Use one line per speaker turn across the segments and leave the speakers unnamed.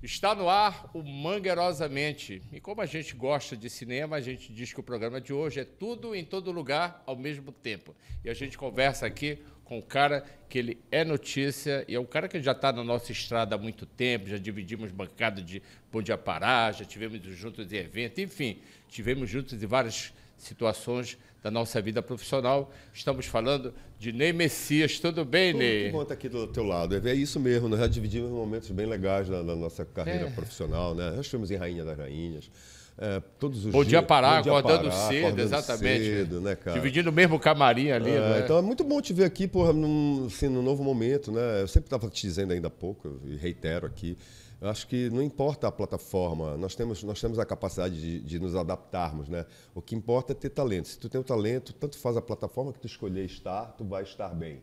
Está no ar o Mangueirosamente. E como a gente gosta de cinema, a gente diz que o programa de hoje é tudo em todo lugar ao mesmo tempo. E a gente conversa aqui com um cara que ele é notícia e é um cara que já está na nossa estrada há muito tempo, já dividimos bancada de Bom Dia Pará, já tivemos juntos em evento, enfim, tivemos juntos em várias situações da nossa vida profissional. Estamos falando de Ney Messias. Tudo bem, Ney?
Que bom estar aqui do teu lado. É isso mesmo, nós já dividimos momentos bem legais na nossa carreira profissional, né? Nós fomos em Rainha das Rainhas. Todos os
Bom Dia
dias,
Pará,
Bom Dia
acordando
Pará,
cedo,
acordando
exatamente.
cedo, né, cara?
Dividindo o mesmo camarim ali, né?
Então é muito bom te ver aqui, porra, num novo momento, né? Eu sempre estava te dizendo ainda há pouco, e reitero aqui, eu acho que não importa a plataforma, nós temos a capacidade de nos adaptarmos, né? O que importa é ter talento. Se tu tem o talento, tanto faz a plataforma que tu escolher estar, tu vai estar bem.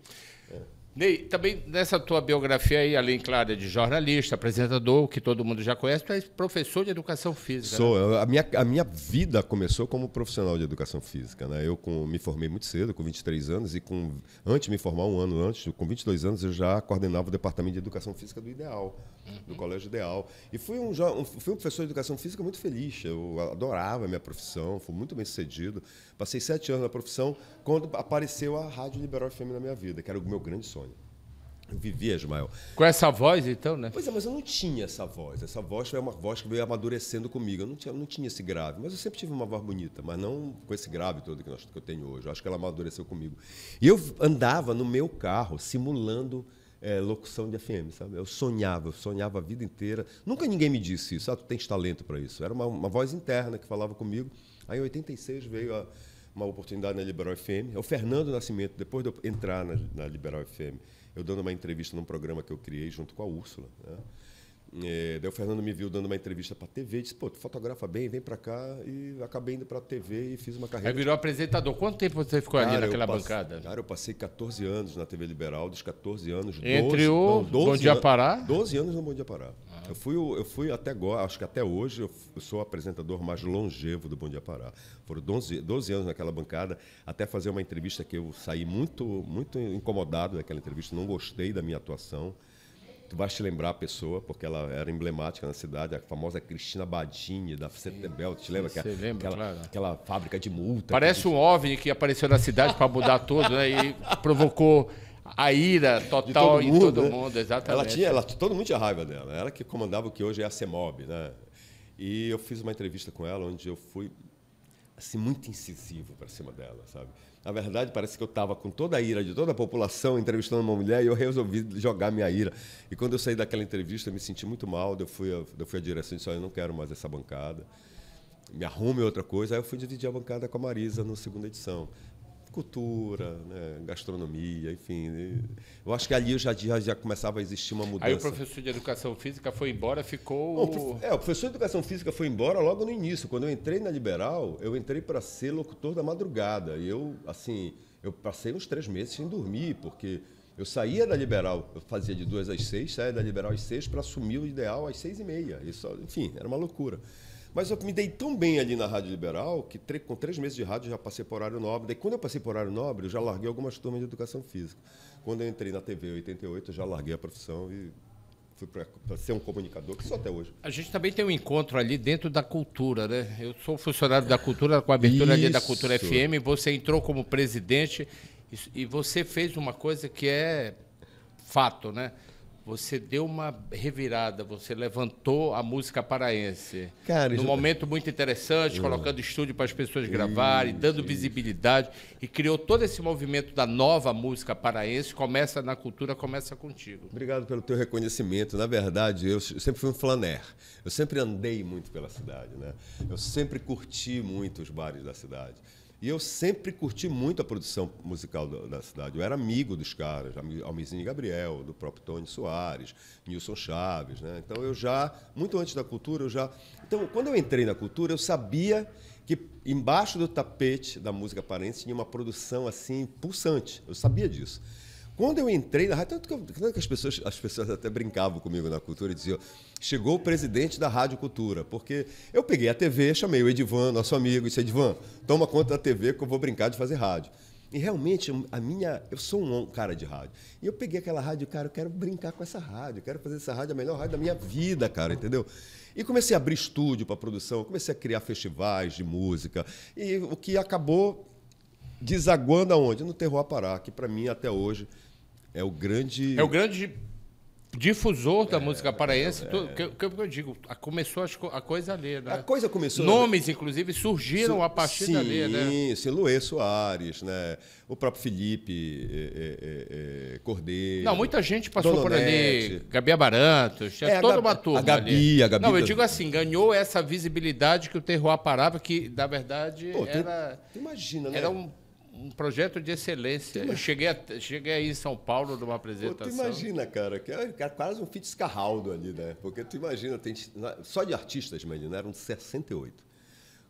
Ney, também nessa tua biografia aí, além, claro, de jornalista, apresentador, que todo mundo já conhece, tu és professor de educação física.
Sou.
Né?
A minha vida começou como profissional de educação física, né? Eu me formei muito cedo, com 23 anos, e antes de me formar, um ano antes, com 22 anos, eu já coordenava o departamento de educação física do Ideal, do Colégio Ideal. E fui um professor de educação física muito feliz. Eu adorava a minha profissão, fui muito bem sucedido. Passei 7 anos na profissão quando apareceu a Rádio Liberal FM na minha vida, que era o meu grande sonho. Eu vivia, Ismael.
Com essa voz, então, né?
Pois é, mas eu não tinha essa voz. Essa voz foi uma voz que veio amadurecendo comigo. Eu não tinha esse grave, mas eu sempre tive uma voz bonita, mas não com esse grave todo que eu tenho hoje. Eu acho que ela amadureceu comigo. E eu andava no meu carro simulando locução de FM, sabe? Eu sonhava a vida inteira. Nunca ninguém me disse isso, tu tens talento para isso. Era uma voz interna que falava comigo. Aí em 86 veio uma oportunidade na Liberal FM. É o Fernando Nascimento, depois de eu entrar na Liberal FM, eu dando uma entrevista num programa que eu criei junto com a Úrsula, né? Daí o Fernando me viu dando uma entrevista para a TV e disse, pô, tu fotografa bem, vem para cá. E acabei indo para a TV e fiz uma carreira.
Aí virou apresentador. Quanto tempo você ficou ali naquela bancada?
Cara, eu passei 14 anos na TV Liberal, dos 14 anos, 12...
Entre o Bom Dia Pará?
12 anos no Bom Dia Pará. Eu fui até agora, acho que até hoje, eu sou o apresentador mais longevo do Bom Dia Pará. Foram 12 anos naquela bancada, até fazer uma entrevista que eu saí muito, muito incomodado daquela entrevista, não gostei da minha atuação. Tu vais te lembrar a pessoa, porque ela era emblemática na cidade, a famosa Cristina Badini, da Centebel. Te lembra?
Você lembra, claro.
Aquela fábrica de multa.
Parece um OVNI que apareceu na cidade para mudar tudo, né? E provocou a ira total em todo mundo, exatamente.
Todo mundo tinha raiva dela. Ela que comandava o que hoje é a CEMOB, né? E eu fiz uma entrevista com ela, onde eu fui assim, muito incisivo para cima dela, sabe? Na verdade, parece que eu estava com toda a ira de toda a população entrevistando uma mulher e eu resolvi jogar minha ira. E quando eu saí daquela entrevista, eu me senti muito mal. Eu fui à direção e disse, eu não quero mais essa bancada. Me arrume outra coisa. Aí eu fui dividir a bancada com a Marisa na segunda edição. Cultura, né, gastronomia, enfim. Eu acho que ali eu já começava a existir uma mudança.
Aí o professor de educação física foi embora, ficou...
O professor de educação física foi embora logo no início. Quando eu entrei na Liberal, eu entrei para ser locutor da madrugada. E eu passei uns 3 meses sem dormir, porque eu saía da Liberal, eu fazia de 2 às 6, saía da Liberal às 6 para assumir o Ideal às 6h30. Isso, enfim, era uma loucura. Mas eu me dei tão bem ali na Rádio Liberal que com 3 meses de rádio eu já passei por horário nobre. Daí quando eu passei por horário nobre, eu já larguei algumas turmas de educação física. Quando eu entrei na TV em 88, eu já larguei a profissão e fui para ser um comunicador, que sou até hoje.
A gente também tem um encontro ali dentro da cultura, né? Eu sou funcionário da cultura, com a abertura ali da Cultura FM, você entrou como presidente e você fez uma coisa que é fato, né? Você deu uma revirada, você levantou a música paraense.
Cara,
num momento muito interessante, colocando estúdio para as pessoas gravarem, dando visibilidade, e criou todo esse movimento da nova música paraense. Começa na cultura, começa contigo.
Obrigado pelo teu reconhecimento. Na verdade, eu sempre fui um flaner. Eu sempre andei muito pela cidade, né? Eu sempre curti muito os bares da cidade. E eu sempre curti muito a produção musical da cidade. Eu era amigo dos caras, Almizinho e Gabriel, do próprio Tony Soares, Nilson Chaves, né? Então, muito antes da cultura, Então, quando eu entrei na cultura, eu sabia que embaixo do tapete da música paraense tinha uma produção assim pulsante. Eu sabia disso. Quando eu entrei na rádio, tanto que as pessoas até brincavam comigo na cultura e diziam, chegou o presidente da Rádio Cultura, porque eu peguei a TV, chamei o Edivan, nosso amigo, e disse, Edivan, toma conta da TV que eu vou brincar de fazer rádio. E realmente, eu sou um cara de rádio. E eu peguei aquela rádio, cara, eu quero brincar com essa rádio, eu quero fazer essa rádio a melhor rádio da minha vida, cara, entendeu? E comecei a abrir estúdio para produção, comecei a criar festivais de música. E o que acabou desaguando aonde? No Terroir Pará, que para mim, até hoje, é o grande...
É o grande difusor da música paraense. Que eu digo, começou a coisa ali, né?
A coisa começou...
Nomes, inclusive, surgiram a partir dali, né?
Sim, Luê Soares, né? O próprio Felipe Cordeiro.
Não, muita gente passou
Dona
por
Onete.
ali. Gabi Amarantos, tinha toda uma turma
a Gabi,
ali.
A Gabi
Não, eu digo assim, ganhou essa visibilidade que o Terroir parava, que, na verdade,
tu imagina, né?
era um projeto de excelência. Eu cheguei aí em São Paulo numa apresentação.
Tu imagina, cara, que era quase um Fitzcarraldo ali, né? Porque tu imagina, só de artistas, menino, eram 68.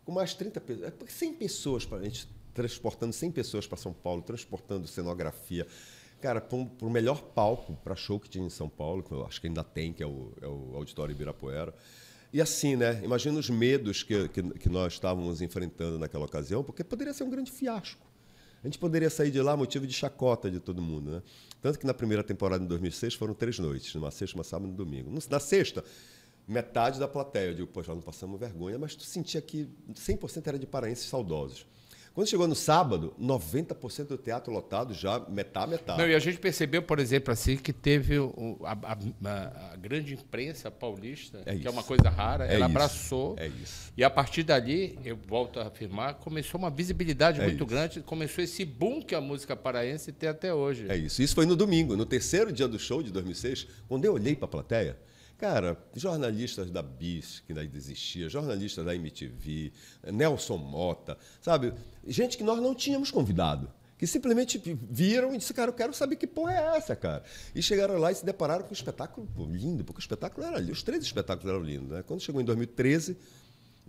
Com mais 30 pessoas, 100 pessoas, a gente transportando 100 pessoas para São Paulo, transportando cenografia. Cara, para o melhor palco para show que tinha em São Paulo, que eu acho que ainda tem, que é o Auditório Ibirapuera. E assim, né? Imagina os medos que nós estávamos enfrentando naquela ocasião, porque poderia ser um grande fiasco. A gente poderia sair de lá motivo de chacota de todo mundo, né? Tanto que na primeira temporada, em 2006, foram 3 noites, numa sexta, uma sábado e um domingo. Na sexta, metade da plateia. Eu digo, poxa, não passamos vergonha, mas tu sentia que 100% era de paraenses saudosos. Quando chegou no sábado, 90% do teatro lotado, já metade.
Não, e a gente percebeu, por exemplo, assim, que teve a grande imprensa paulista, que é uma coisa rara, ela abraçou.
É isso.
E a partir dali, eu volto a afirmar, começou uma visibilidade muito grande, começou esse boom que a música paraense tem até hoje.
É isso. Isso foi no domingo, no terceiro dia do show de 2006, quando eu olhei para a plateia. Cara, jornalistas da BIS, que ainda existia, jornalistas da MTV, Nelson Mota, sabe? Gente que nós não tínhamos convidado, que simplesmente viram e disseram, cara, eu quero saber que porra é essa, cara. E chegaram lá e se depararam com um espetáculo lindo, porque o espetáculo era lindo, os 3 espetáculos eram lindos, né? Quando chegou em 2013,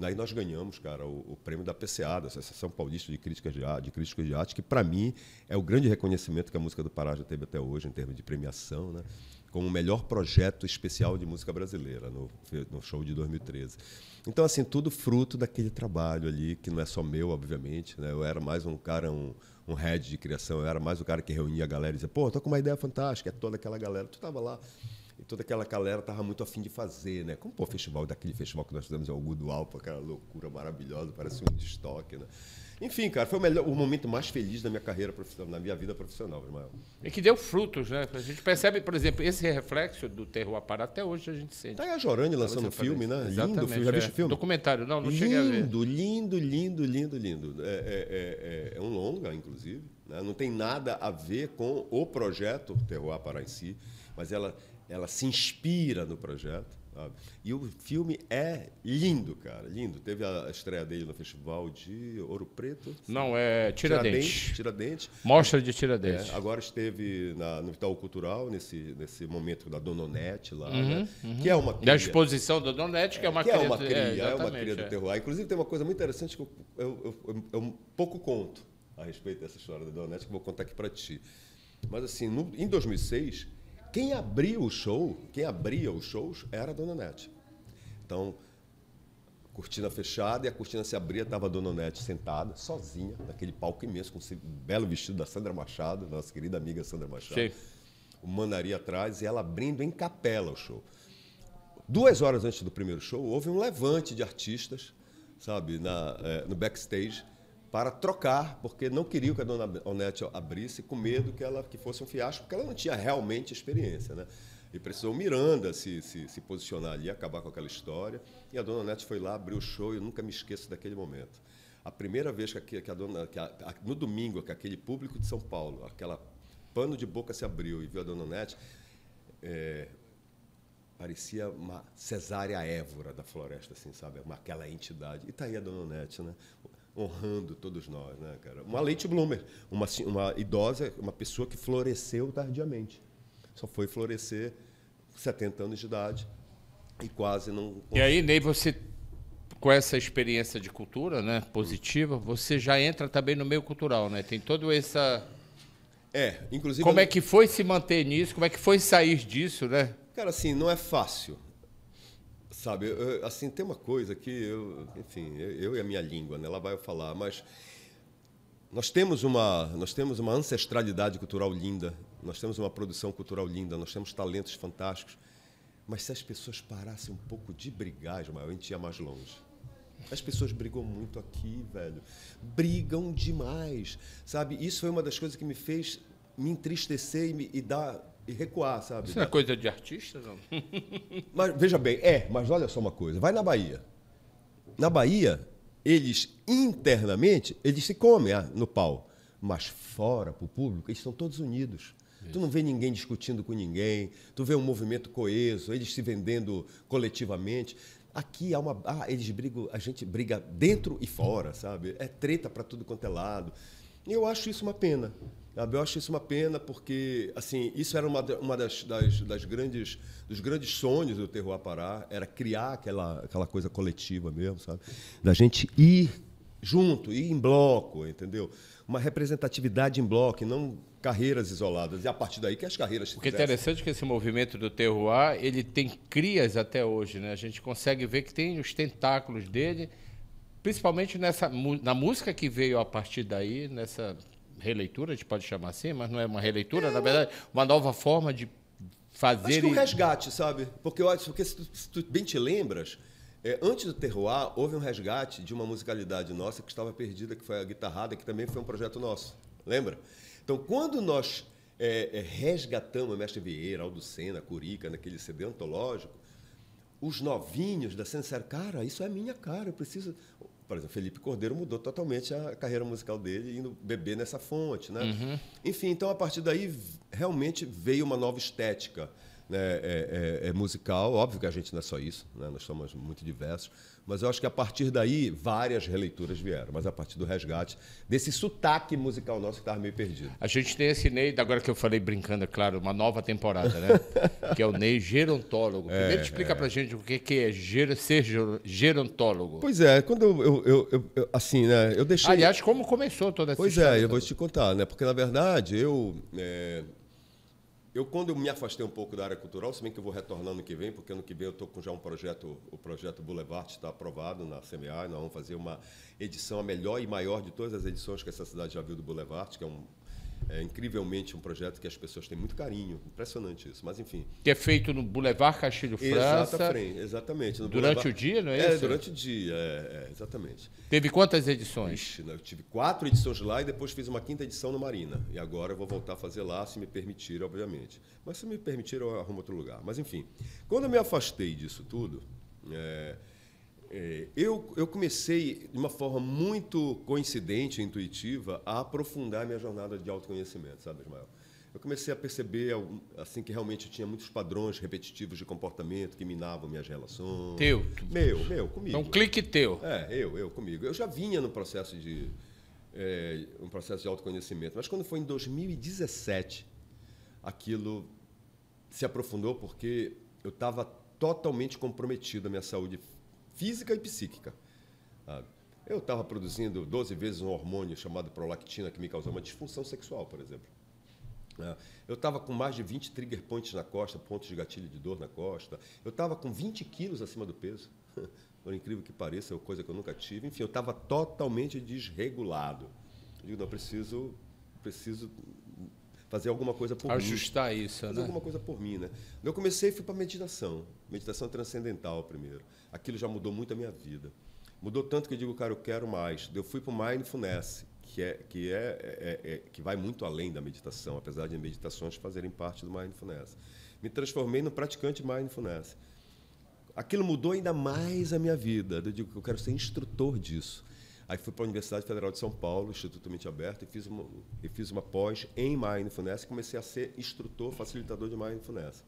aí nós ganhamos, cara, o prêmio da PCA, da Associação Paulista de Críticos de Arte, que para mim é o grande reconhecimento que a música do Pará já teve até hoje, em termos de premiação, né? Como o melhor projeto especial de música brasileira, no show de 2013. Então, assim, tudo fruto daquele trabalho ali, que não é só meu, obviamente, né? Eu era mais um cara, um head de criação, eu era mais o cara que reunia a galera e dizia, pô, tô com uma ideia fantástica, é toda aquela galera, tu estava lá, e toda aquela galera estava muito afim de fazer, né? Como, pô, daquele festival que nós fizemos em Algodo do Alpa, aquela loucura maravilhosa, parece um estoque, né? Enfim, cara, foi o momento mais feliz da minha carreira profissional, na minha vida profissional, Ismael.
E que deu frutos, né? A gente percebe, por exemplo, esse reflexo do Terroir Pará, até hoje a gente sente.
Tá aí a Jorane lançando um filme, né?
Exatamente,
lindo filme. Já viste o filme?
Documentário, não cheguei a ver.
Lindo. É um longa, inclusive. Né? Não tem nada a ver com o projeto Terroir Pará em si, mas ela se inspira no projeto. Sabe? E o filme é lindo, cara, lindo. Teve a estreia dele no Festival de Ouro Preto.
Não, é Tiradentes.
Tiradentes.
Mostra de Tiradentes.
Agora esteve no Itaú Cultural, nesse momento da Dona Onete lá, né? Que é uma cria.
Da exposição da Dona Onete, que é uma cria.
É uma cria do Terroir. Inclusive, tem uma coisa muito interessante que eu pouco conto a respeito dessa história da Dona Onete, que eu vou contar aqui para ti. Mas, assim, em 2006... Quem abria os shows era a Dona Onete. Então, cortina fechada, e a cortina se abria, estava a Dona Onete sentada, sozinha, naquele palco imenso, com esse belo vestido da Sandra Machado, nossa querida amiga Sandra Machado. Sim. O Manari atrás, e ela abrindo em capela o show. 2 horas antes do primeiro show, houve um levante de artistas, sabe, no backstage, para trocar, porque não queriam que a Dona Onete abrisse, com medo que fosse um fiasco, porque ela não tinha realmente experiência, né? E precisou o Miranda se posicionar ali, acabar com aquela história. E a Dona Onete foi lá, abriu o show, e eu nunca me esqueço daquele momento. A primeira vez no domingo, que aquele público de São Paulo, aquela pano de boca se abriu e viu a Dona Onete, parecia uma Cesárea Évora da floresta, assim, sabe? Aquela entidade. E está aí a Dona Onete, né? Honrando todos nós, né, cara? Uma late bloomer, uma idosa, uma pessoa que floresceu tardiamente. Só foi florescer 70 anos de idade e quase não...
E aí, Ney, você, com essa experiência de cultura, né, positiva, você já entra também no meio cultural, né? Tem todo essa...
inclusive...
Como é que foi se manter nisso? Como é que foi sair disso, né?
Cara, assim, não é fácil. Sabe, assim, tem uma coisa que, enfim, eu e a minha língua, né, lá vai eu falar, mas nós temos uma ancestralidade cultural linda, nós temos uma produção cultural linda, nós temos talentos fantásticos, mas se as pessoas parassem um pouco de brigar, Ismael, a gente ia mais longe. As pessoas brigam muito aqui, velho. Brigam demais, sabe? Isso foi uma das coisas que me fez me entristecer e recuar, sabe?
Isso não é coisa de artista, não?
Mas, veja bem, mas olha só uma coisa. Vai na Bahia. Na Bahia, eles internamente, eles se comem no pau. Mas fora, para o público, eles estão todos unidos. Isso. Tu não vê ninguém discutindo com ninguém, tu vê um movimento coeso, eles se vendendo coletivamente. Aqui eles brigam, a gente briga dentro e fora, sabe? É treta para tudo quanto é lado. E eu acho isso uma pena. Sabe? Eu acho isso uma pena porque, assim, isso era uma dos grandes sonhos do Terroir Pará, era criar aquela coisa coletiva mesmo, sabe? Da gente ir junto, ir em bloco, entendeu? Uma representatividade em bloco, e não carreiras isoladas. E a partir daí que as carreiras se
O que é interessante é que esse movimento do terroir, ele tem crias até hoje, né? A gente consegue ver que tem os tentáculos dele, principalmente na música que veio a partir daí, nessa releitura, a gente pode chamar assim, mas não é uma releitura, na verdade, uma nova forma de fazer...
Acho que um resgate, sabe? Porque se tu bem te lembras, antes do Terroir, houve um resgate de uma musicalidade nossa que estava perdida, que foi a guitarrada, que também foi um projeto nosso. Lembra? Então, quando nós resgatamos a Mestre Vieira, Aldo Sena, Curica, naquele CD antológico, os novinhos da cena disseram, cara, isso é minha cara, eu preciso... Por exemplo, Felipe Cordeiro mudou totalmente a carreira musical dele, indo beber nessa fonte, né? Uhum. Enfim, então, a partir daí, realmente veio uma nova estética, né, musical. Óbvio que a gente não é só isso, né? Nós somos muito diversos, mas eu acho que a partir daí várias releituras vieram, mas a partir do resgate desse sotaque musical nosso que estava meio perdido.
A gente tem esse Ney, agora que eu falei brincando, é claro, uma nova temporada, né? Que é o Ney gerontólogo. Primeiro explica pra gente o que é ser gerontólogo.
Pois é, quando eu assim, né, eu deixei...
Aliás, como começou toda essa história?
Pois é, eu vou te contar, né? Porque, na verdade, quando eu me afastei um pouco da área cultural, se bem que eu vou retornar ano que vem, porque ano que vem eu estou com já um projeto, o projeto Boulevard está aprovado na CMA, e nós vamos fazer uma edição, a melhor e maior de todas as edições que essa cidade já viu do Boulevard, que é incrivelmente um projeto que as pessoas têm muito carinho, impressionante isso, mas enfim.
Que é feito no Boulevard Castilho França.
Exatamente. No
durante
Boulevard,
o dia, não é isso?
Durante o dia, exatamente.
Teve quantas edições?
Ixi, eu tive 4 edições lá e depois fiz uma 5ª edição no Marina. E agora eu vou voltar a fazer lá, se me permitir, obviamente. Mas se me permitir, eu arrumo outro lugar. Mas, enfim, quando eu me afastei disso tudo, eu comecei, de uma forma muito coincidente e intuitiva, a aprofundar a minha jornada de autoconhecimento, sabe, Ismael? Eu comecei a perceber assim, que realmente eu tinha muitos padrões repetitivos de comportamento que minavam minhas relações.
Teu?
Meu, comigo.
É um clique teu.
Eu comigo. Eu já vinha no processo de autoconhecimento, mas quando foi em 2017, aquilo se aprofundou porque eu estava totalmente comprometido à minha saúde física e psíquica. Sabe? Eu estava produzindo 12 vezes um hormônio chamado prolactina que me causava uma disfunção sexual, por exemplo. Eu estava com mais de 20 trigger points na costa, pontos de gatilho de dor na costa. Eu estava com 20 quilos acima do peso, por incrível que pareça, é coisa que eu nunca tive. Enfim, eu estava totalmente desregulado. Eu digo, não, preciso fazer alguma coisa por mim.
Ajustar isso,
fazer alguma coisa por mim, né? Eu comecei e fui para meditação transcendental primeiro. Aquilo já mudou muito a minha vida. Mudou tanto que eu digo, cara, eu quero mais. Eu fui para o Mindfulness, que vai muito além da meditação, apesar de meditações fazerem parte do Mindfulness. Me transformei no praticante Mindfulness. Aquilo mudou ainda mais a minha vida. Eu digo que eu quero ser instrutor disso. Aí fui para a Universidade Federal de São Paulo, Instituto Mente Aberta, e fiz uma pós em Mindfulness e comecei a ser instrutor, facilitador de Mindfulness.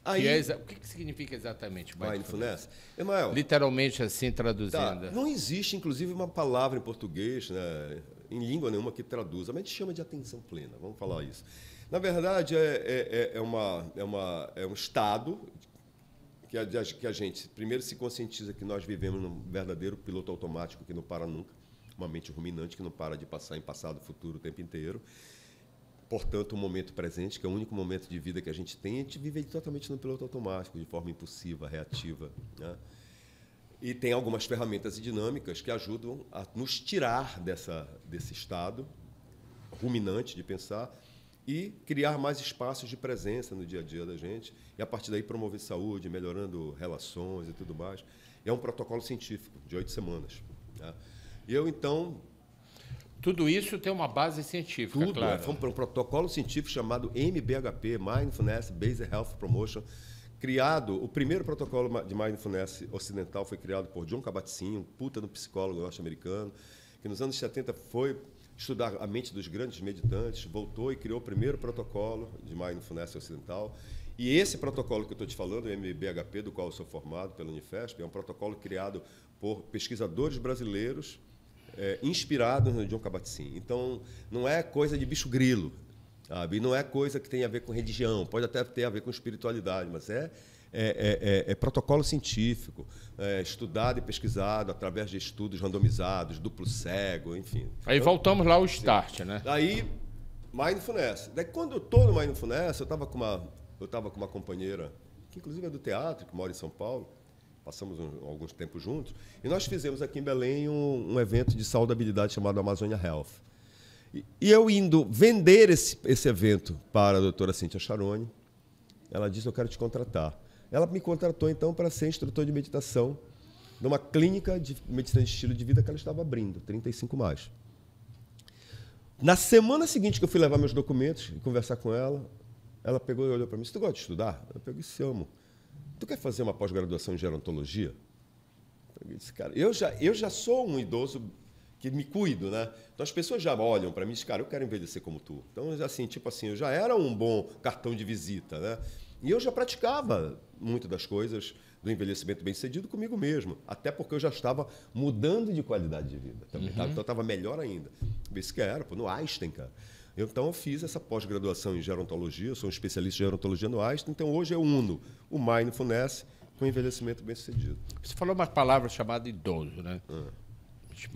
Aí,
o que significa exatamente Mindfulness?
Emael,
literalmente assim, traduzindo.
Não existe, inclusive, uma palavra em português, né, em língua nenhuma que traduza, mas a gente chama de atenção plena, vamos falar isso. Na verdade, é um estado que a gente, primeiro, se conscientiza que nós vivemos num verdadeiro piloto automático que não para nunca, uma mente ruminante que não para de passar em passado, futuro o tempo inteiro. Portanto, o momento presente, que é o único momento de vida que a gente tem, a gente vive totalmente no piloto automático, de forma impulsiva, reativa, né? E tem algumas ferramentas e dinâmicas que ajudam a nos tirar desse estado ruminante de pensar e criar mais espaços de presença no dia a dia da gente. E, a partir daí, promover saúde, melhorando relações e tudo mais. É um protocolo científico de 8 semanas. Né? E eu, então...
Tudo isso tem uma base científica,
tudo,
claro.
Foi um protocolo científico chamado MBHP, Mindfulness Based Health Promotion, criado, o primeiro protocolo de Mindfulness ocidental foi criado por Jon Kabat-Zinn, um puta no psicólogo norte-americano, que nos anos 70 foi estudar a mente dos grandes meditantes, voltou e criou o primeiro protocolo de Mindfulness ocidental. E esse protocolo que eu estou te falando, o MBHP, do qual eu sou formado pela Unifesp, é um protocolo criado por pesquisadores brasileiros, inspirados no Jon Kabat-Zinn. Então, não é coisa de bicho grilo. Sabe? Não é coisa que tem a ver com religião, pode até ter a ver com espiritualidade, mas é protocolo científico, estudado e pesquisado através de estudos randomizados, duplo cego, enfim.
Aí voltamos lá ao start, né?
Daí, Mindfulness. Daí, quando eu estou no Mindfulness, eu estava com uma companheira, que inclusive é do teatro, que mora em São Paulo, passamos alguns tempos juntos, e nós fizemos aqui em Belém um evento de saudabilidade chamado Amazônia Health. E eu indo vender esse evento para a doutora Cíntia Charoni, ela disse, eu quero te contratar. Ela me contratou, então, para ser instrutor de meditação numa clínica de medicina de estilo de vida que ela estava abrindo, 35+. Na semana seguinte que eu fui levar meus documentos e conversar com ela, ela pegou e olhou para mim, você gosta de estudar? Eu peguei, se amo. Tu quer fazer uma pós-graduação em gerontologia? Eu disse, cara, eu já sou um idoso que me cuido, né? Então as pessoas já olham para mim e dizem, cara, eu quero envelhecer como tu. Então, assim, eu já era um bom cartão de visita, né? E eu já praticava muito das coisas do envelhecimento bem-sucedido comigo mesmo, até porque eu já estava mudando de qualidade de vida também, tá? Então eu estava melhor ainda. Isso que era, no Einstein, cara. Então eu fiz essa pós-graduação em gerontologia, eu sou um especialista em gerontologia no Einstein, então hoje eu uno o Mindfulness com o envelhecimento bem-sucedido.
Você falou uma palavra chamada idoso, né?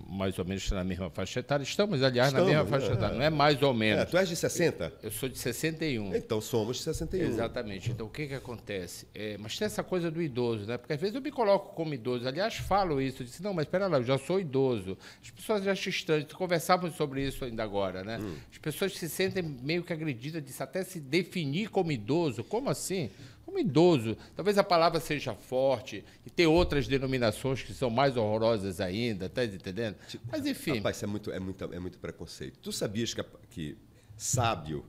Mais ou menos na mesma faixa etária. Estamos, aliás, na mesma faixa etária. Não é mais ou menos.
Tu és de 60?
Eu sou de 61.
Então, somos de 61.
Exatamente. Então, o que acontece? Mas tem essa coisa do idoso, né? Porque, às vezes, eu me coloco como idoso. Aliás, falo isso. Eu disse, não, mas espera lá, eu já sou idoso. As pessoas já acham estranho. Conversávamos sobre isso ainda agora, né? As pessoas se sentem meio que agredidas de até se definir como idoso. Como assim? Como idoso. Talvez a palavra seja forte e tem outras denominações que são mais horrorosas ainda, tá entendendo? Mas, enfim.
Rapaz, é muito preconceito. Tu sabias que sábio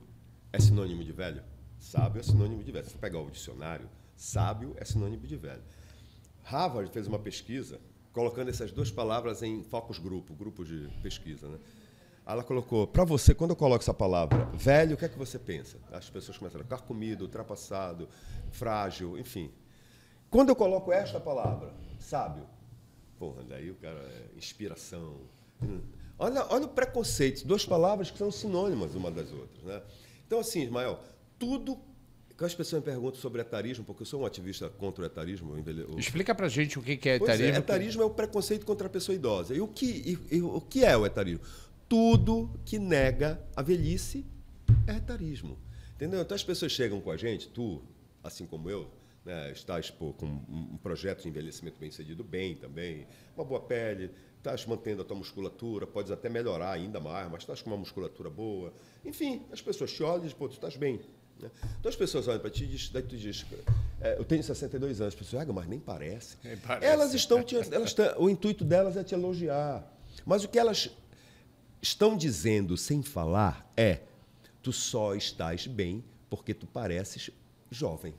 é sinônimo de velho? Sábio é sinônimo de velho. Se você pegar o dicionário, sábio é sinônimo de velho. Harvard fez uma pesquisa colocando essas duas palavras em focus grupos de pesquisa, né? Ela colocou, para você, quando eu coloco essa palavra, velho, o que é que você pensa? As pessoas começam a carcomido, ultrapassado, frágil, enfim. Quando eu coloco esta palavra, sábio, porra, daí o cara é inspiração. Olha o preconceito, duas palavras que são sinônimas uma das outras, né? Então, assim, Ismael, tudo que as pessoas me perguntam sobre etarismo, porque eu sou um ativista contra o etarismo.
Explica pra gente o que é etarismo.
Etarismo é o preconceito contra a pessoa idosa. E o que é o etarismo? Tudo que nega a velhice é etarismo. Entendeu? Então as pessoas chegam com a gente, tu, assim como eu, né, estás com um projeto de envelhecimento bem-sucedido bem também, uma boa pele, estás mantendo a tua musculatura, podes até melhorar ainda mais, mas estás com uma musculatura boa. Enfim, as pessoas te olham e dizem, pô, tu estás bem. Né? Então as pessoas olham para ti e dizem, daí tu diz, eu tenho 62 anos, as pessoas, mas nem parece.
Nem parece.
O intuito delas é te elogiar. Mas o que elas estão dizendo sem falar tu só estás bem porque tu pareces jovem.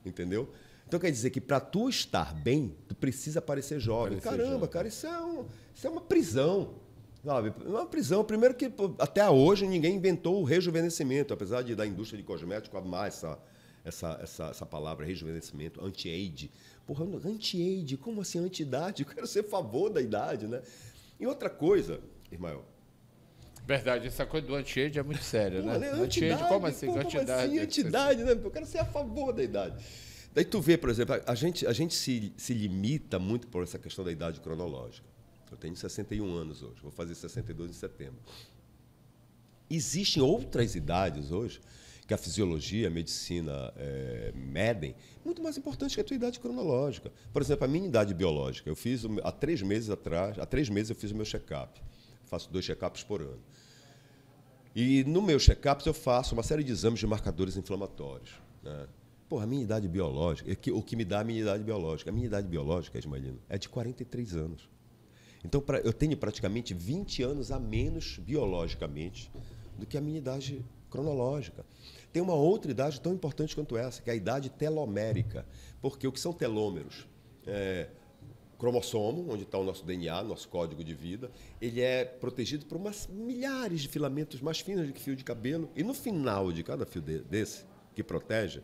Entendeu? Então quer dizer que para tu estar bem, tu precisa parecer jovem. Caramba, cara, isso é uma prisão. Sabe? É uma prisão. Primeiro que até hoje ninguém inventou o rejuvenescimento, apesar da indústria de cosméticos amar essa palavra, rejuvenescimento, anti-age. Porra, anti-age, como assim anti-idade? Eu quero ser a favor da idade, né? E outra coisa, Ismael.
Verdade, essa coisa do anti-age é muito séria, né?
Anti-age,
como assim?
Anti-idade, né? Eu quero ser a favor da idade. Daí tu vê, por exemplo, a gente se limita muito por essa questão da idade cronológica. Eu tenho 61 anos hoje, vou fazer 62 em setembro. Existem outras idades hoje que a fisiologia, a medicina medem, muito mais importante que a tua idade cronológica. Por exemplo, a minha idade biológica. Eu fiz, há 3 meses atrás, há 3 meses eu fiz o meu check-up. Faço 2 check-ups por ano. E no meu check-up eu faço uma série de exames de marcadores inflamatórios. Né? Porra, a minha idade biológica, o que me dá a minha idade biológica? A minha idade biológica, Ismaelino, é de 43 anos. Então, eu tenho praticamente 20 anos a menos biologicamente do que a minha idade cronológica. Tem uma outra idade tão importante quanto essa, que é a idade telomérica. Porque o que são telômeros? Cromossomo, onde está o nosso DNA, nosso código de vida, ele é protegido por milhares de filamentos mais finos do que fio de cabelo. E no final de cada fio desse, que protege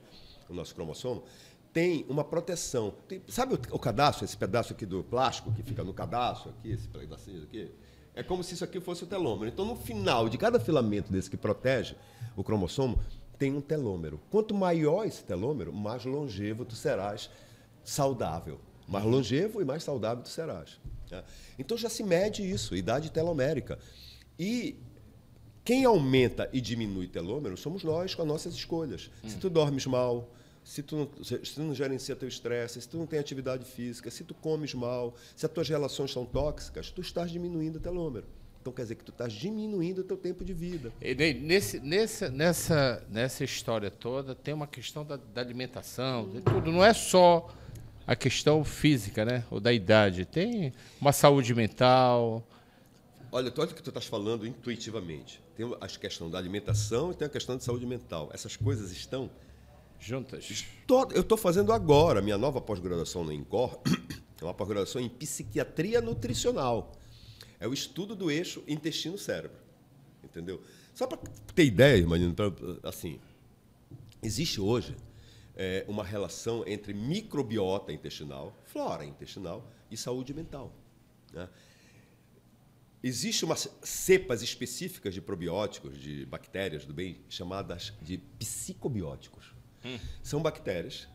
o nosso cromossomo, tem uma proteção. Sabe o cadastro, esse pedaço aqui do plástico que fica no cadastro, aqui, esse pedacinho aqui? É como se isso aqui fosse o telômero. Então, no final de cada filamento desse que protege o cromossomo, tem um telômero. Quanto maior esse telômero, mais longevo tu serás saudável. Mais longevo e mais saudável tu serás. Então já se mede isso, idade telomérica. E quem aumenta e diminui telômero somos nós, com as nossas escolhas. Se tu dormes mal, se tu não gerencia teu estresse, se tu não tem atividade física, se tu comes mal, se as tuas relações são tóxicas, tu estás diminuindo o telômero. Então quer dizer que tu estás diminuindo o teu tempo de vida.
E nessa história toda tem uma questão da alimentação, de tudo. Não é só a questão física, né? Ou da idade. Tem uma saúde mental.
Olha o que tu estás falando intuitivamente. Tem a questão da alimentação e tem a questão de saúde mental. Essas coisas estão
juntas.
Eu estou fazendo agora a minha nova pós-graduação no INCOR, é uma pós-graduação em psiquiatria nutricional. É o estudo do eixo intestino-cérebro. Entendeu? Só para ter ideia, Imanino, assim, existe hoje uma relação entre microbiota intestinal, flora intestinal e saúde mental. Né? Existem umas cepas específicas de probióticos, de bactérias do bem, chamadas de psicobióticos. São bactérias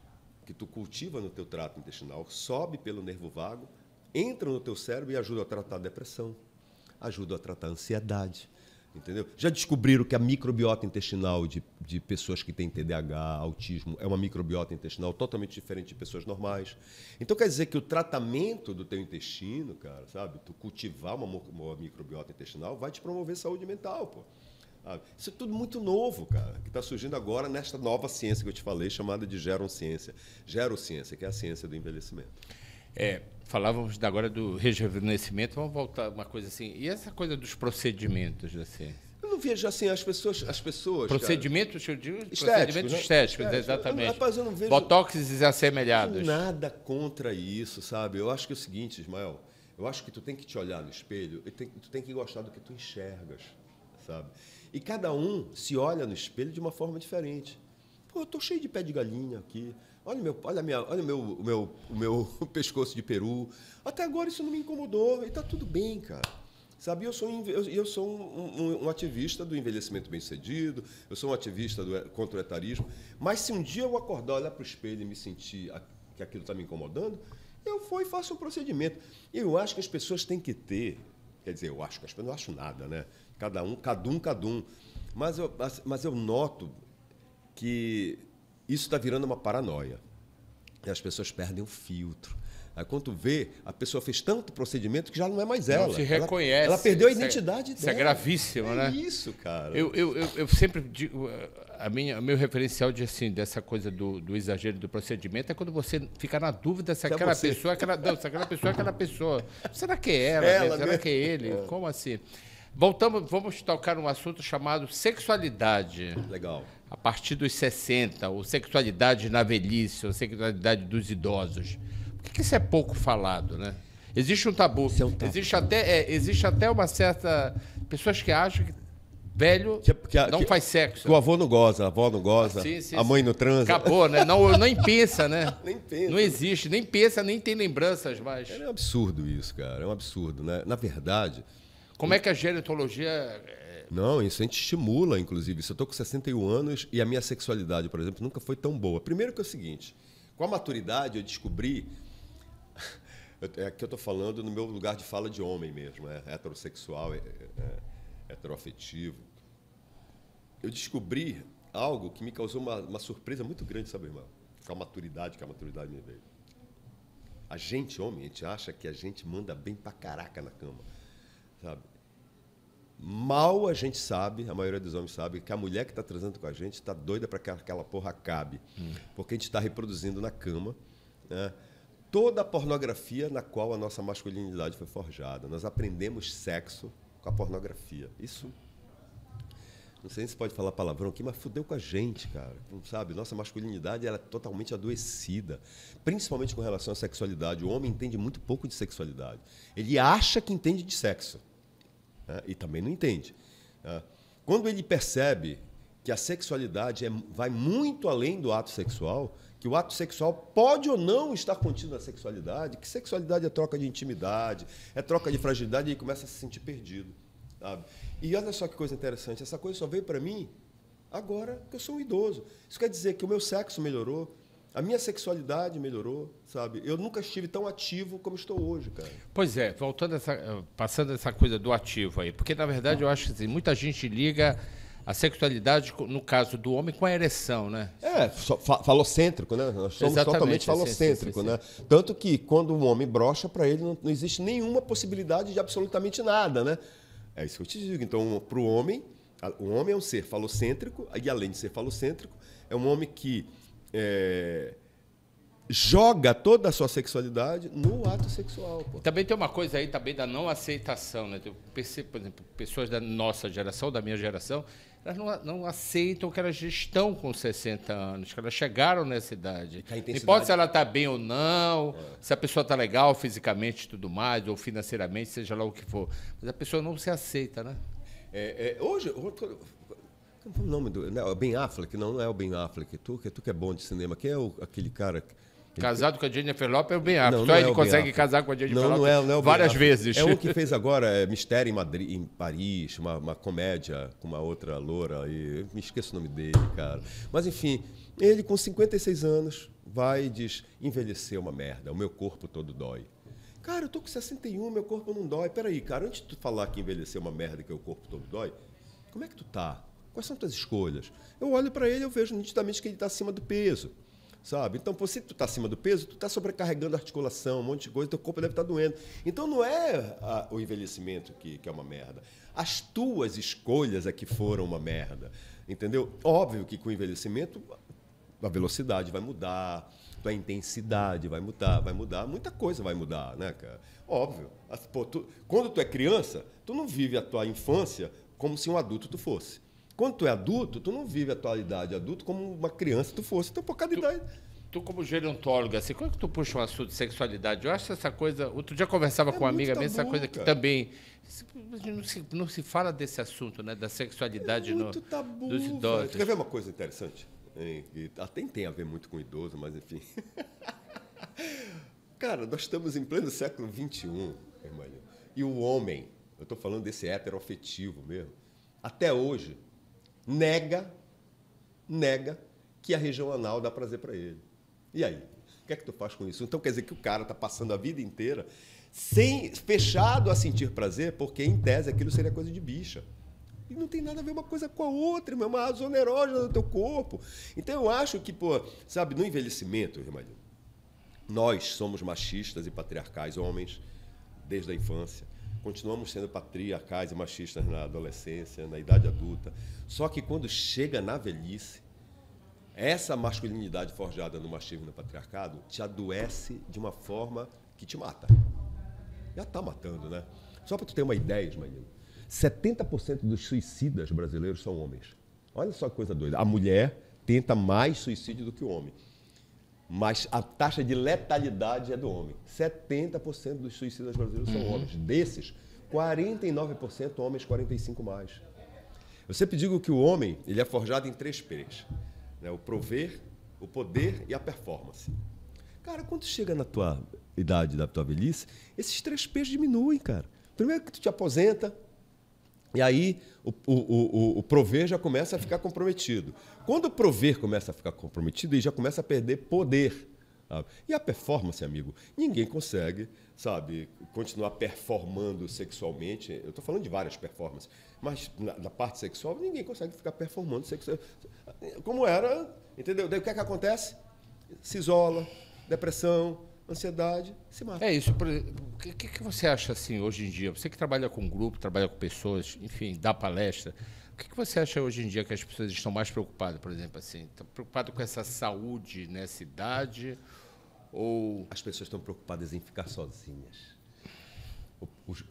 que tu cultiva no teu trato intestinal, sobe pelo nervo vago, entra no teu cérebro e ajuda a tratar a depressão, ajuda a tratar a ansiedade. Entendeu? Já descobriram que a microbiota intestinal de pessoas que têm TDAH, autismo, é uma microbiota intestinal totalmente diferente de pessoas normais. Então, quer dizer que o tratamento do teu intestino, cara, sabe? Tu cultivar uma microbiota intestinal vai te promover saúde mental, pô. Isso é tudo muito novo, cara, que está surgindo agora nesta nova ciência que eu te falei, chamada de gerociência. Gerociência, que é a ciência do envelhecimento.
Falávamos agora do rejuvenescimento, vamos voltar uma coisa assim. E essa coisa dos procedimentos da ciência?
Eu não vejo assim, as pessoas
procedimentos,
cara,
eu digo,
procedimentos
estéticos, exatamente.
Rapaz, eu não vejo
botoxes assemelhados.
Nada contra isso, sabe? Eu acho que é o seguinte, Ismael, eu acho que tu tem que te olhar no espelho e tu tem que gostar do que tu enxergas, sabe? E cada um se olha no espelho de uma forma diferente. Pô, eu tô cheio de pé de galinha aqui. Olha o meu pescoço de peru. Até agora isso não me incomodou e tá tudo bem, cara. Sabe, eu sou um ativista do envelhecimento bem-sucedido, eu sou um ativista contra o etarismo, mas se um dia eu acordar, olhar para o espelho e me sentir que aquilo está me incomodando, eu vou e faço um procedimento. Eu acho que as pessoas têm que ter, quer dizer, eu acho que as pessoas não acho nada, né? Cada um. Mas eu noto que isso está virando uma paranoia. E as pessoas perdem o filtro. Aí, quando tu vê, a pessoa fez tanto procedimento que já não é mais ela.
Não se reconhece.
Ela perdeu a identidade dela.
Isso é gravíssimo, né?
É isso, cara.
Eu sempre digo, o meu referencial dessa coisa do exagero do procedimento é quando você fica na dúvida se aquela pessoa é aquela pessoa. Será que é ela? Será que é ele? Como assim? Vamos tocar num assunto chamado sexualidade.
Legal.
A partir dos 60, ou sexualidade na velhice, ou sexualidade dos idosos. Por que isso é pouco falado, né? Existe um tabu. Existe até uma certa... Pessoas que acham que velho não faz sexo.
Que o avô não goza, a avó não goza, a mãe não transa.
Acabou, né? Não, nem pensa, né?
Nem pensa.
Não existe, nem pensa, nem tem lembranças mais.
É um absurdo isso, cara. É um absurdo, né? Na verdade...
Como é que a gerontologia...
Não, isso a gente estimula, inclusive. Eu estou com 61 anos e a minha sexualidade, por exemplo, nunca foi tão boa. Primeiro que é o seguinte, com a maturidade eu descobri... É que eu estou falando no meu lugar de fala de homem mesmo, heterossexual, heteroafetivo. Eu descobri algo que me causou uma surpresa muito grande, sabe, irmão? Com a maturidade que a maturidade me veio. A gente, homem, a gente acha que a gente manda bem pra caraca na cama, sabe? Mal a gente sabe, a maioria dos homens sabe, que a mulher que está transando com a gente está doida para que aquela porra acabe. Porque a gente está reproduzindo na cama, né, toda a pornografia na qual a nossa masculinidade foi forjada. Nós aprendemos sexo com a pornografia. Isso, não sei se pode falar palavrão aqui, mas fudeu com a gente, cara. Não sabe? Nossa masculinidade ela é totalmente adoecida, principalmente com relação à sexualidade. O homem entende muito pouco de sexualidade. Ele acha que entende de sexo. E também não entende. Quando ele percebe que a sexualidade vai muito além do ato sexual, que o ato sexual pode ou não estar contido na sexualidade, que sexualidade é troca de intimidade, é troca de fragilidade, e ele começa a se sentir perdido. Sabe? E olha só que coisa interessante, essa coisa só veio para mim agora que eu sou um idoso. Isso quer dizer que o meu sexo melhorou, a minha sexualidade melhorou, sabe? Eu nunca estive tão ativo como estou hoje, cara.
Pois é, passando essa coisa do ativo aí, porque na verdade eu acho que assim, muita gente liga a sexualidade, no caso do homem, com a ereção, né?
Falocêntrico, né? Nós somos totalmente falocêntricos, né? Tanto que quando um homem brocha, para ele não existe nenhuma possibilidade de absolutamente nada, né? É isso que eu te digo. Então, para o homem é um ser falocêntrico, e além de ser falocêntrico, é um homem que joga toda a sua sexualidade no ato sexual. Pô.
Também tem uma coisa aí também da não aceitação, né? Eu percebo, por exemplo, pessoas da nossa geração, da minha geração, elas não aceitam que elas já estão com 60 anos, que elas chegaram nessa idade. Não importa se ela está bem ou não, se a pessoa está legal fisicamente e tudo mais, ou financeiramente, seja lá o que for. Mas a pessoa não se aceita, né?
Hoje... O nome do Ben Affleck, não é o Ben Affleck, tu que é bom de cinema, quem é aquele cara?
Casado com a Jennifer Lopez é o Ben Affleck. Só ele consegue casar com a Jennifer Lopez várias vezes.
É o que fez agora Mistério em Paris, uma comédia com uma outra loura, e me esqueço o nome dele, cara. Mas enfim, ele com 56 anos vai e diz: envelhecer uma merda, o meu corpo todo dói. Cara, eu tô com 61, meu corpo não dói. Peraí, cara, antes de tu falar que envelhecer uma merda, que o corpo todo dói, como é que tu tá? Quais são as tuas escolhas? Eu olho para ele e eu vejo nitidamente que ele está acima do peso, sabe? Então, se tu está acima do peso, tu está sobrecarregando a articulação, um monte de coisa, teu corpo deve estar doendo. Então, não é o envelhecimento que é uma merda. As tuas escolhas é que foram uma merda, entendeu? Óbvio que com o envelhecimento a velocidade vai mudar, a intensidade vai mudar, muita coisa vai mudar, né, cara? Óbvio. Pô, quando tu é criança, tu não vive a tua infância como se um adulto tu fosse. Quando tu é adulto, tu não vive a tua idade adulto como uma criança tu fosse. Então, por cada idade...
Tu como gerontólogo, assim, como é que tu puxa um assunto de sexualidade? Eu acho essa coisa... Outro dia eu conversava com uma amiga minha, essa coisa que também... Não se fala desse assunto, né? Da sexualidade
tabu,
dos idosos.
Tu quer ver uma coisa interessante? Que até tem a ver muito com idoso, mas enfim. Cara, nós estamos em pleno século XXI, irmão. E o homem, eu estou falando desse heteroafetivo mesmo, até hoje... nega que a região anal dá prazer para ele. E aí? O que é que tu faz com isso? Então quer dizer que o cara está passando a vida inteira fechado a sentir prazer, porque, em tese, aquilo seria coisa de bicha. E não tem nada a ver uma coisa com a outra, é uma zona erógena do teu corpo. Então eu acho que, sabe, no envelhecimento, irmão, nós somos machistas e patriarcais, homens, desde a infância. Continuamos sendo patriarcais e machistas na adolescência, na idade adulta. Só que quando chega na velhice, essa masculinidade forjada no machismo e no patriarcado te adoece de uma forma que te mata. Já está matando, né? Só para tu ter uma ideia, Ismael, 70% dos suicidas brasileiros são homens. Olha só que coisa doida. A mulher tenta mais suicídio do que o homem. Mas a taxa de letalidade é do homem. 70% dos suicidas brasileiros são homens. Desses, 49% homens, 45% mais. Eu sempre digo que o homem ele é forjado em 3 P's. Né? O prover, o poder e a performance. Cara, quando chega na tua idade, da tua velhice, esses 3 P's diminuem, cara. Primeiro que tu te aposenta, e aí o prover já começa a ficar comprometido. Quando o prover começa a ficar comprometido, ele já começa a perder poder. Sabe? E a performance, amigo, ninguém consegue, sabe, continuar performando sexualmente. Eu estou falando de várias performances. Mas na parte sexual, ninguém consegue ficar performando sexual. Como era, entendeu? Daí o que é que acontece? Se isola, depressão, ansiedade, se mata.
É isso. O que você acha assim hoje em dia? Você que trabalha com grupo, trabalha com pessoas, enfim, dá palestra. O que você acha hoje em dia que as pessoas estão mais preocupadas, por exemplo, assim? Estão preocupadas com essa saúde nessa idade? Ou
As pessoas estão preocupadas em ficar sozinhas.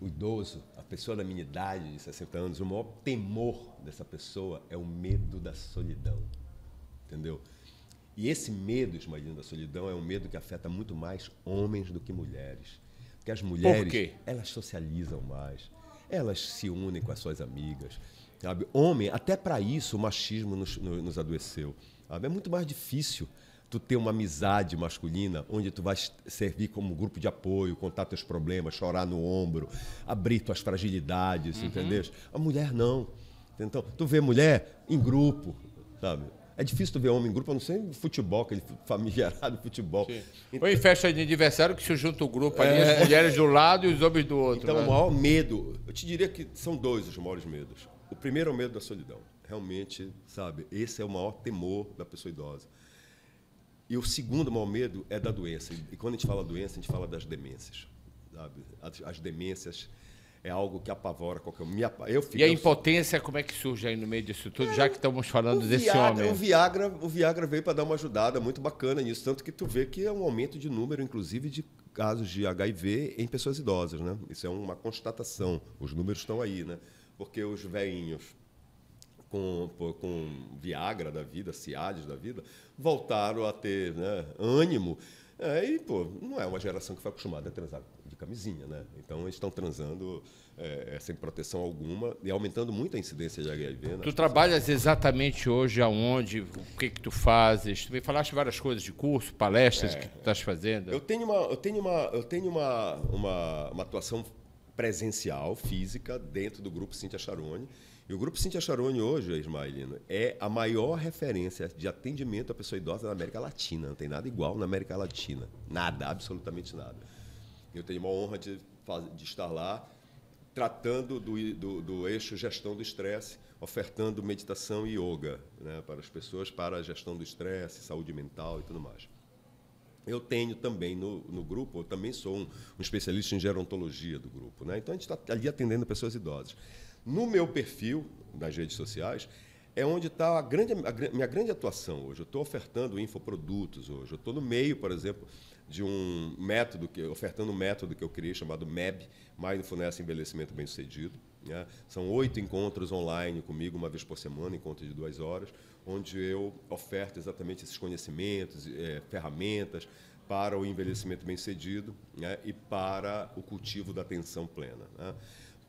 O idoso, a pessoa da minha idade, de 60 anos, o maior temor dessa pessoa é o medo da solidão. Entendeu? E esse medo, Ismaelino, da solidão é um medo que afeta muito mais homens do que mulheres. Porque as mulheres,
por quê?
Elas socializam mais, elas se unem com as suas amigas. Sabe? Homem, até para isso, o machismo nos adoeceu. Sabe? É muito mais difícil tu ter uma amizade masculina onde tu vai servir como grupo de apoio, contar teus problemas, chorar no ombro, abrir tuas fragilidades, entendeu? A mulher não. Então, tu vê mulher em grupo, sabe? É difícil tu ver homem em grupo, a não ser em futebol, aquele famigerado futebol.
Então, ou em festa de aniversário que se junta o grupo ali, as mulheres do lado e os homens do outro.
Então,
né?
o maior medo, eu te diria que são dois os maiores medos. O primeiro é o medo da solidão. Realmente, sabe, esse é o maior temor da pessoa idosa. E o segundo maior medo é da doença. E quando a gente fala doença, a gente fala das demências. Sabe? As demências é algo que apavora qualquer um.
E a impotência, como é que surge aí no meio disso tudo, já que estamos falando desse homem?
O Viagra veio para dar uma ajudada muito bacana nisso, tanto que tu vê que é um aumento de número, inclusive, de casos de HIV em pessoas idosas, né? Isso é uma constatação. Os números estão aí, né? Porque os velhinhos com Viagra da vida, Cialis da vida, voltaram a ter, né, ânimo. E, não é uma geração que foi acostumada a transar de camisinha, né? Então, eles estão transando sem proteção alguma e aumentando muito a incidência de HIV. Né?
Tu trabalhas exatamente hoje aonde? O que tu fazes? Tu me falaste várias coisas de curso, palestras que tu estás fazendo.
Eu tenho uma atuação presencial, física, dentro do Grupo Cíntia Charone. E o Grupo Cíntia Charone hoje, Ismaelino, é a maior referência de atendimento à pessoa idosa da América Latina. Não tem nada igual na América Latina. Nada, absolutamente nada. Eu tenho uma honra de estar lá tratando do eixo gestão do estresse, ofertando meditação e yoga, né, para as pessoas, para a gestão do estresse, saúde mental e tudo mais. Eu tenho também no grupo, eu também sou um especialista em gerontologia do grupo, né? Então, a gente está ali atendendo pessoas idosas. No meu perfil, nas redes sociais, é onde está minha grande atuação hoje. Eu estou ofertando infoprodutos hoje. Eu estou no meio, por exemplo, de um método, ofertando um método que eu criei chamado MEB, Mindfulness Envelhecimento Bem-Sucedido. Né? São 8 encontros online comigo, uma vez por semana, encontros de 2 horas, onde eu oferto exatamente esses conhecimentos, ferramentas para o envelhecimento bem-sucedido, né? E para o cultivo da atenção plena. Né?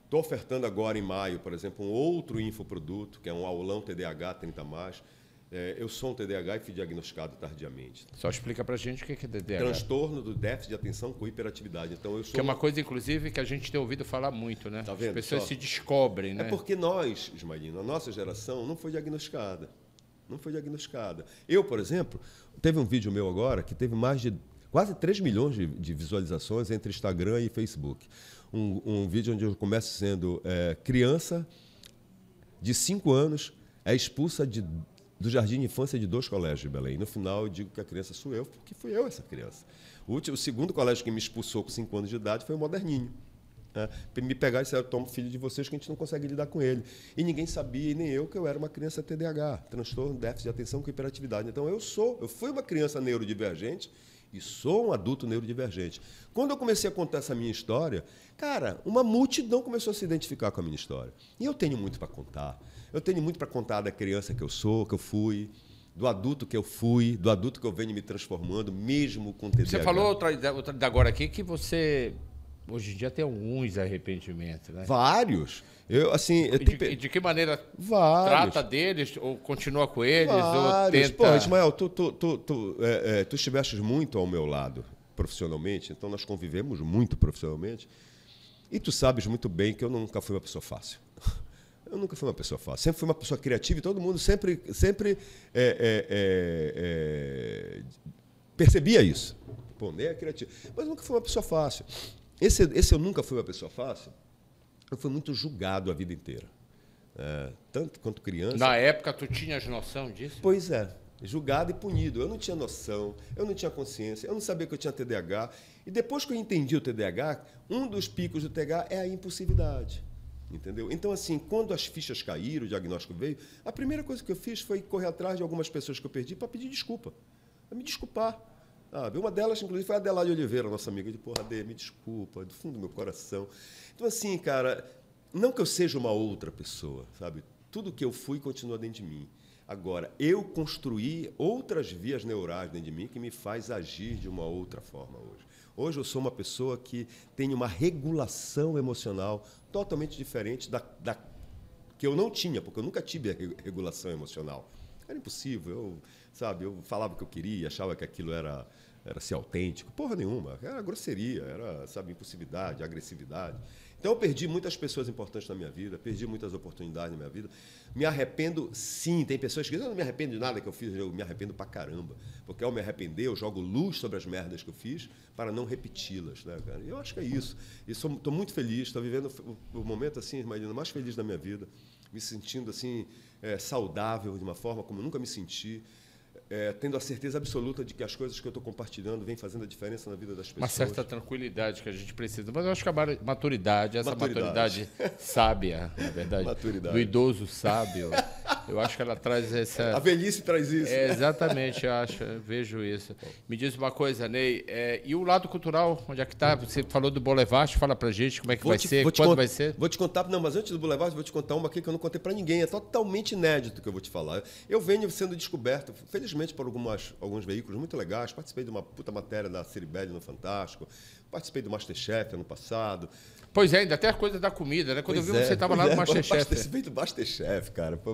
Estou ofertando agora, em maio, por exemplo, um outro infoproduto, que é um aulão TDAH 30+. Eu sou um TDAH e fui diagnosticado tardiamente.
Só explica para a gente o que é TDAH.
Transtorno do déficit de atenção com hiperatividade. Então, eu sou
que é uma coisa, inclusive, que a gente tem ouvido falar muito, né?
Tá vendo?
As pessoas se descobrem, né?
É porque nós, Ismaelino, a nossa geração não foi diagnosticada. Não foi diagnosticada. Eu, por exemplo, teve um vídeo meu agora que teve mais de quase 3 milhões de visualizações entre Instagram e Facebook. Um vídeo onde eu começo sendo criança de 5 anos, é expulsa do jardim de infância de 2 colégios de Belém. No final, eu digo que a criança sou eu, porque fui eu essa criança. O segundo colégio que me expulsou com 5 anos de idade foi o Moderninho. Me pegar e disseram, toma o filho de vocês que a gente não consegue lidar com ele. E ninguém sabia, e nem eu, que eu era uma criança TDAH, transtorno, déficit de atenção com hiperatividade. Então, eu fui uma criança neurodivergente e sou um adulto neurodivergente. Quando eu comecei a contar essa minha história, cara, uma multidão começou a se identificar com a minha história. E eu tenho muito para contar. Eu tenho muito para contar da criança que eu sou, que eu fui, do adulto que eu fui, do adulto que eu venho me transformando, mesmo com TDAH.
Você falou outra da agora aqui que você, hoje em dia, tem alguns arrependimentos, né?
Vários.
De que maneira
vários.
Trata deles, ou continua com eles,
vários.
ou tenta...
Pô, Ismael, tu estiveste muito ao meu lado profissionalmente, então nós convivemos muito profissionalmente, e tu sabes muito bem que eu nunca fui uma pessoa fácil. Eu nunca fui uma pessoa fácil. Sempre fui uma pessoa criativa e todo mundo sempre percebia isso. Pô, nem é criativo. Mas eu nunca fui uma pessoa fácil. Esse eu nunca fui uma pessoa fácil. Eu fui muito julgado a vida inteira. tanto quanto criança.
Na época, tu tinhas noção disso?
Pois é, julgado e punido. Eu não tinha noção, eu não tinha consciência, eu não sabia que eu tinha TDAH. E depois que eu entendi o TDAH, um dos picos do TDAH é a impulsividade. Entendeu? Então, assim, quando as fichas caíram, o diagnóstico veio, a primeira coisa que eu fiz foi correr atrás de algumas pessoas que eu perdi para pedir desculpa, para me desculpar. Uma delas, inclusive, foi a Adelaide Oliveira, nossa amiga, de porra, Adê, me desculpa, do fundo do meu coração. Então, assim, cara, não que eu seja uma outra pessoa, sabe? Tudo que eu fui continua dentro de mim. Agora, eu construí outras vias neurais dentro de mim que me faz agir de uma outra forma hoje. Hoje eu sou uma pessoa que tem uma regulação emocional totalmente diferente da que eu não tinha, porque eu nunca tive a regulação emocional. Era impossível, eu falava o que eu queria, achava que aquilo era ser autêntico. Porra nenhuma, era grosseria, era, impulsividade, agressividade. Então eu perdi muitas pessoas importantes na minha vida, perdi muitas oportunidades na minha vida. Me arrependo, sim, tem pessoas que dizem, eu não me arrependo de nada que eu fiz, eu me arrependo pra caramba. Porque ao me arrepender, eu jogo luz sobre as merdas que eu fiz para não repeti-las, né, cara? Eu acho que é isso. E estou muito feliz, estou vivendo o momento, assim, imagina, mais feliz da minha vida, me sentindo, assim, saudável de uma forma como eu nunca me senti. Tendo a certeza absoluta de que as coisas que eu estou compartilhando vêm fazendo a diferença na vida das pessoas.
Uma certa tranquilidade que a gente precisa. Mas eu acho que a maturidade, maturidade sábia, na verdade, do idoso sábio, eu acho que ela traz essa...
A velhice traz isso.
Exatamente, eu vejo isso. Me diz uma coisa, Ney, e o lado cultural, onde é que está? Você falou do Boulevard, fala pra gente como é que vai ser, quando vai ser?
Vou te contar, não, mas antes do Boulevard, vou te contar uma aqui que eu não contei para ninguém, é totalmente inédito que eu vou te falar. Eu venho sendo descoberto, felizmente, por alguns veículos muito legais. Participei de uma puta matéria da Ciribelli no Fantástico. Participei do Masterchef ano passado.
Pois é, ainda até a coisa da comida, né? Quando eu vi você estava lá no Masterchef.
Participei do Masterchef, cara. Foi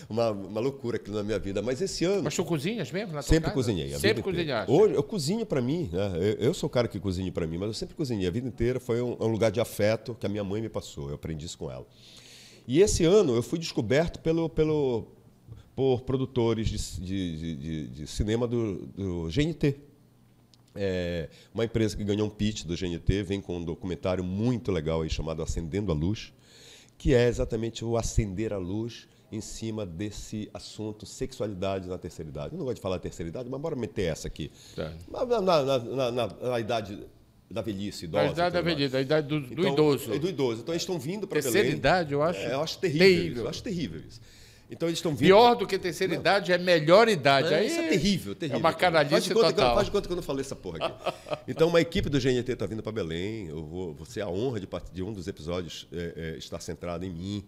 uma loucura aquilo na minha vida. Mas esse ano...
Mas tu cozinhas mesmo na tua
Sempre
casa?
cozinhei.
Sempre cozinhaste?
Hoje eu cozinho para mim, né? Eu sou o cara que cozinha para mim, mas eu sempre cozinhei. A vida inteira foi um lugar de afeto que a minha mãe me passou. Eu aprendi isso com ela. E esse ano eu fui descoberto por produtores de cinema do GNT. Uma empresa que ganhou um pitch do GNT, vem com um documentário muito legal aí chamado Acendendo a Luz, que é exatamente o acender a luz em cima desse assunto sexualidade na terceira idade. Eu não gosto de falar terceira idade, mas bora meter essa aqui.
Tá.
Na idade da velhice, idosa.
A idade da velhice, a idade do idoso.
Do idoso. Então eles estão vindo para Belém.
Terceira idade, eu acho
terrível. Eu acho terrível isso. Então eles estão vindo...
Pior do que terceira idade é melhor idade.
Aí, isso é terrível.
É uma canalice total.
Faz de conta que eu não falei essa porra aqui. Então, uma equipe do GNT está vindo para Belém. Eu vou ter a honra de um dos episódios estar centrado em mim,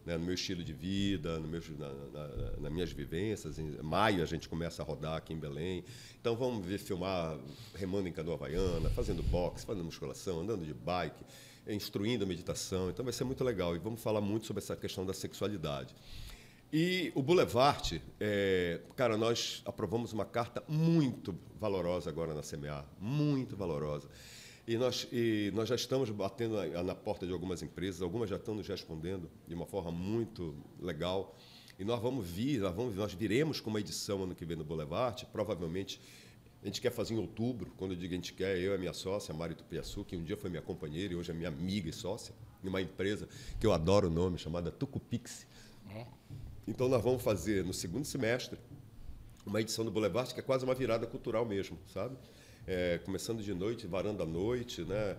né, no meu estilo de vida, nas minhas vivências. Em maio a gente começa a rodar aqui em Belém. Então vamos filmar remando em canoa havaiana, fazendo boxe, fazendo musculação, andando de bike, instruindo a meditação. Então vai ser muito legal. E vamos falar muito sobre essa questão da sexualidade. E o Boulevard, cara, nós aprovamos uma carta muito valorosa agora na CMA, muito valorosa. E nós já estamos batendo na porta de algumas empresas, algumas já estão nos respondendo de uma forma muito legal. E nós viremos com uma edição ano que vem no Boulevard, provavelmente a gente quer fazer em outubro, quando eu digo a gente quer, eu e a minha sócia, a Mari Tupiaçu, que um dia foi minha companheira e hoje é minha amiga e sócia, em uma empresa que eu adoro o nome, chamada Tucupix. Então, nós vamos fazer, no segundo semestre, uma edição do Boulevard, que é quase uma virada cultural mesmo, sabe? Começando de noite, varanda à noite, né?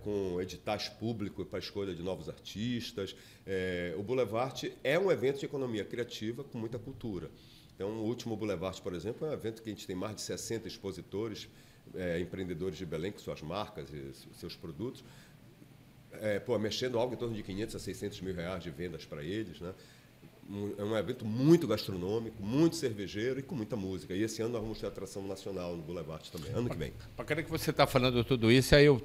Com editais públicos para a escolha de novos artistas. O Boulevard é um evento de economia criativa com muita cultura. Então, o último Boulevard, por exemplo, é um evento que a gente tem mais de 60 expositores, empreendedores de Belém, com suas marcas e seus produtos, mexendo algo em torno de 500 a 600 mil reais de vendas para eles, né? É um evento muito gastronômico, muito cervejeiro e com muita música. E esse ano nós vamos ter atração nacional no Boulevard também, ano que vem.
Bacana que você está falando tudo isso, aí eu,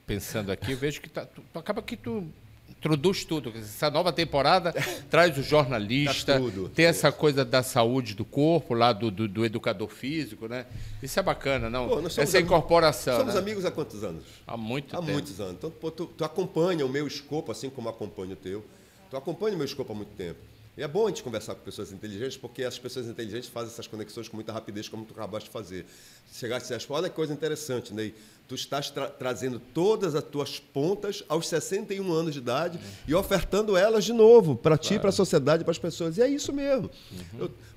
pensando aqui, vejo que acaba que tu introduz tudo. Essa nova temporada traz o jornalista, tem essa coisa da saúde do corpo, lá do educador físico, né? Isso é bacana, não? Essa incorporação.
Somos amigos há quantos anos?
Há muito tempo.
Há muitos anos. Então, tu acompanha o meu escopo, assim como acompanha o teu. Tu acompanha o meu escopo há muito tempo. E é bom a gente conversar com pessoas inteligentes, porque as pessoas inteligentes fazem essas conexões com muita rapidez, como tu acabaste de fazer. Chegar e dizer, olha que coisa interessante, Ney. Tu estás trazendo todas as tuas pontas aos 61 anos de idade e ofertando elas de novo, para ti, para a sociedade, para as pessoas. E é isso mesmo.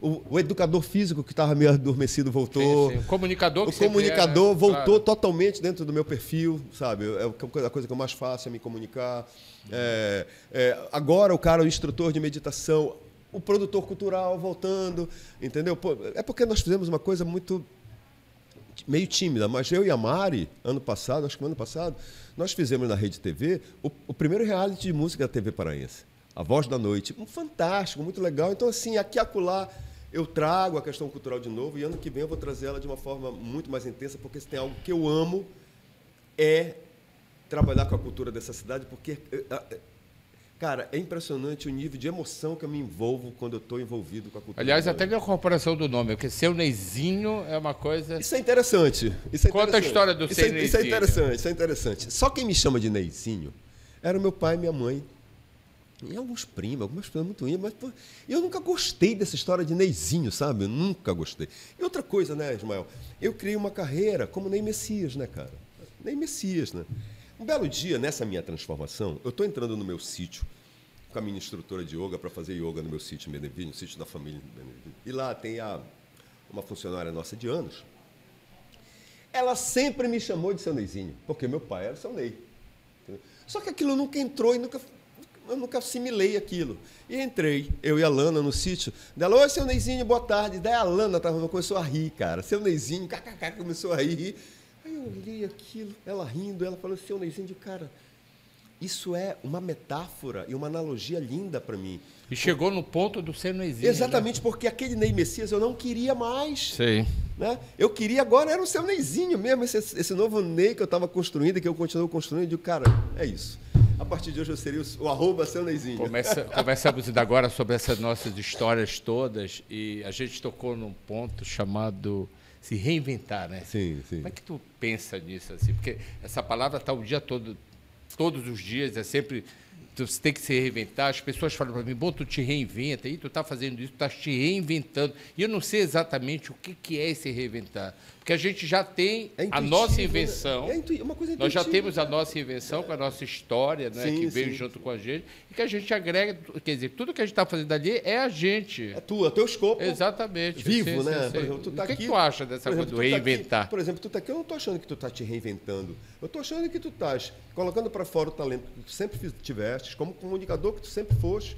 O educador físico que estava meio adormecido voltou.
Sim. O comunicador
voltou totalmente dentro do meu perfil, sabe? É a coisa que eu mais faço, é me comunicar. Agora o instrutor de meditação, o produtor cultural voltando, entendeu? Pô, é porque nós fizemos uma coisa meio tímida, mas eu e a Mari, acho que ano passado, nós fizemos na Rede TV o primeiro reality de música da TV paraense, A Voz da Noite. Fantástico, muito legal. Então, assim, aqui e acolá eu trago a questão cultural de novo e ano que vem eu vou trazer ela de uma forma muito mais intensa, porque se tem algo que eu amo é trabalhar com a cultura dessa cidade, porque, cara, é impressionante o nível de emoção que eu me envolvo quando eu estou envolvido com a cultura.
Aliás, até a incorporação do nome, porque Seu Neizinho é uma coisa...
Isso é interessante.
Conta a história do Seu Neizinho.
Isso é interessante. Só quem me chama de Neizinho era o meu pai e minha mãe. E alguns primos, algumas pessoas muito íntimas, mas pô, eu nunca gostei dessa história de Neizinho, sabe? Eu nunca gostei. E outra coisa, né, Ismael? Eu criei uma carreira como Ney Messias, né, cara? Ney Messias, né? Um belo dia, nessa minha transformação, eu estou entrando no meu sítio com a minha instrutora de yoga para fazer yoga no meu sítio em Benevides, no sítio da família em Benevides. E lá tem uma funcionária nossa de anos. Ela sempre me chamou de seu Neizinho, porque meu pai era seu Ney. Entendeu? Só que aquilo nunca entrou e eu nunca assimilei aquilo. E entrei, eu e a Lana, no sítio. Dela, oi, seu Neizinho, boa tarde. Daí a Lana começou a rir, cara. Seu Neizinho, kkk, começou a rir. Aí eu olhei aquilo, ela rindo, ela falou, seu Neizinho, cara, isso é uma metáfora e uma analogia linda para mim.
E chegou no ponto do Seu Neizinho.
Exatamente,
né?
Porque aquele Ney Messias eu não queria mais.
Sim.
Né? Eu queria agora, era o Seu Neizinho mesmo, esse novo Ney que eu estava construindo, que eu continuo construindo, eu digo, cara, é isso. A partir de hoje eu seria o @Seu Neizinho.
Conversamos agora sobre essas nossas histórias todas e a gente tocou num ponto chamado se reinventar, né?
Sim, sim.
Como é que tu pensa nisso assim? Porque essa palavra está o dia todo, todos os dias, é sempre você tem que se reinventar. As pessoas falam para mim, bom, tu te reinventa, e tu está fazendo isso, tu está te reinventando. E eu não sei exatamente o que é esse reinventar. Porque a gente já tem a nossa invenção.
Né? Uma coisa intuitiva.
Nós já temos a nossa invenção com a nossa história, né, que veio junto com a gente, e que a gente agrega, quer dizer, tudo que a gente está fazendo ali é a gente.
É tu, é teu escopo.
Exatamente.
Vivo, né?
Por
exemplo, tu tá
o que,
aqui,
que tu acha dessa coisa do reinventar?
Aqui, por exemplo, tu está aqui, eu não estou achando que tu está te reinventando. Eu estou achando que tu estás colocando para fora o talento que tu sempre tiveste, como comunicador que tu sempre foste,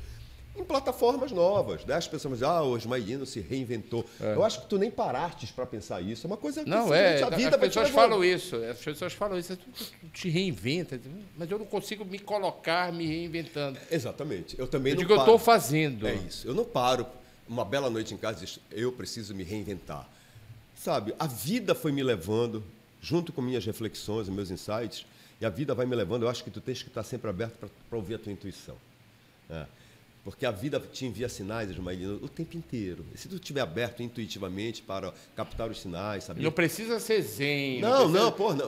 em plataformas novas. Né? As pessoas dizem, o Ismaelino se reinventou. Eu acho que tu nem parastes para pensar isso. É uma coisa que
não, a vida as pessoas falam isso. As pessoas falam isso. Tu te reinventa. Mas eu não consigo me colocar me reinventando.
Exatamente. Eu também não
digo, eu estou fazendo.
É isso. Eu não paro uma bela noite em casa e digo, eu preciso me reinventar. Sabe, a vida foi me levando, junto com minhas reflexões, meus insights, e a vida vai me levando. Eu acho que tu tens que estar sempre aberto para ouvir a tua intuição. Porque a vida te envia sinais, Ismaelino, o tempo inteiro. E se tu estiver aberto intuitivamente para captar os sinais, saber...
Não precisa ser zen.
Não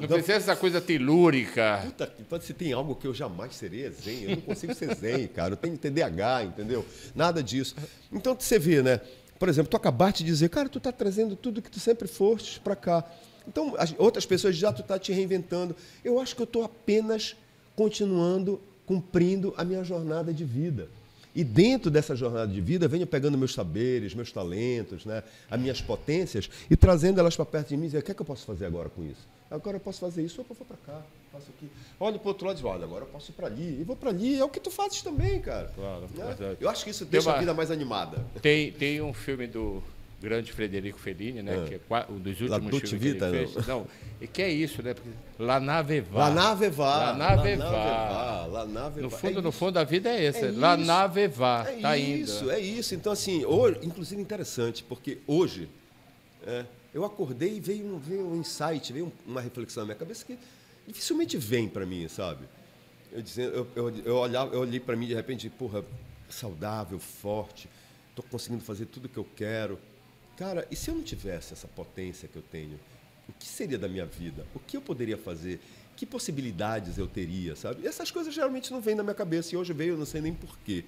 precisa essa coisa telúrica.
Puta, se tem algo que eu jamais serei, zen. Eu não consigo ser zen, cara. Eu tenho TDAH, entendeu? Nada disso. Então, você vê, né? Por exemplo, tu acabaste de dizer, cara, tu está trazendo tudo que tu sempre fostes para cá. Então, outras pessoas já tu está te reinventando. Eu acho que eu estou apenas continuando, cumprindo a minha jornada de vida. E dentro dessa jornada de vida, venho pegando meus saberes, meus talentos, né, as minhas potências e trazendo elas para perto de mim e dizer, o que é que eu posso fazer agora com isso? Agora eu posso fazer isso, opa, eu vou para cá, faço aqui. Olho para o outro lado e digo, olha, agora eu posso ir para ali. E vou para ali, é o que tu fazes também, cara.
Claro,
né? Eu acho que isso deixa a vida mais animada.
Tem um filme do grande Frederico Fellini, né, que é um dos últimos filmes que ele fez. Não, e que é isso, né? La Nave Va.
La Nave Va.
La Nave Va.
La Nave Va.
No fundo a vida é essa. La Nave Va. Tá indo.
É isso. Então, assim, hoje, inclusive interessante, porque hoje eu acordei e veio um insight, veio uma reflexão na minha cabeça que dificilmente vem para mim, sabe? Eu olhei para mim de repente, porra, saudável, forte, estou conseguindo fazer tudo o que eu quero. Cara, e se eu não tivesse essa potência que eu tenho, o que seria da minha vida? O que eu poderia fazer? Que possibilidades eu teria, sabe? E essas coisas geralmente não vêm na minha cabeça, e hoje veio, eu não sei nem porquê.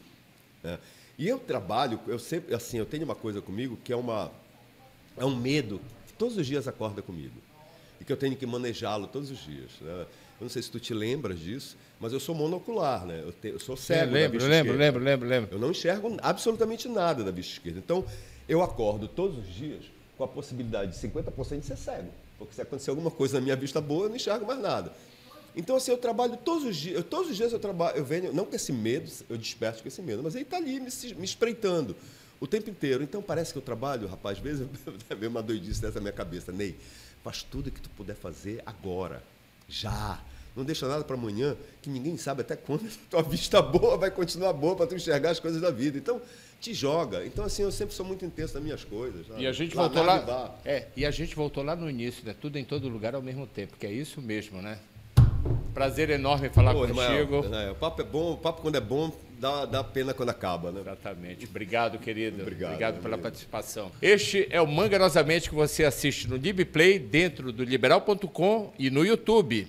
Né? E eu trabalho, eu sempre, assim, eu tenho uma coisa comigo que é um medo que todos os dias acorda comigo. E que eu tenho que manejá-lo todos os dias, né? Eu não sei se tu te lembras disso, mas eu sou monocular, né? Eu sou cego da vista esquerda.
Lembro.
Eu não enxergo absolutamente nada da vista esquerda. Então, eu acordo todos os dias com a possibilidade de 50% de ser cego. Porque se acontecer alguma coisa na minha vista boa, eu não enxergo mais nada. Então, assim, eu trabalho todos os dias. Todos os dias eu trabalho, eu venho, não com esse medo, eu desperto com esse medo, mas ele está ali me espreitando o tempo inteiro. Então, parece que eu trabalho, rapaz, às vezes vem uma doidice dessa minha cabeça. Ney, faz tudo que tu puder fazer agora, já. Não deixa nada para amanhã, que ninguém sabe até quando a tua vista boa vai continuar boa para tu enxergar as coisas da vida. Então, te joga. Então, assim, eu sempre sou muito intenso nas minhas coisas. Sabe?
E a gente voltou lá. E a gente voltou lá no início, né? Tudo em todo lugar ao mesmo tempo, que é isso mesmo, né? Prazer enorme falar contigo.
O papo é bom, o papo quando é bom dá pena quando acaba, né?
Exatamente. Obrigado, querido.
Obrigado
pela participação. Este é o Mangarosamente que você assiste no Libplay, dentro do liberal.com e no YouTube.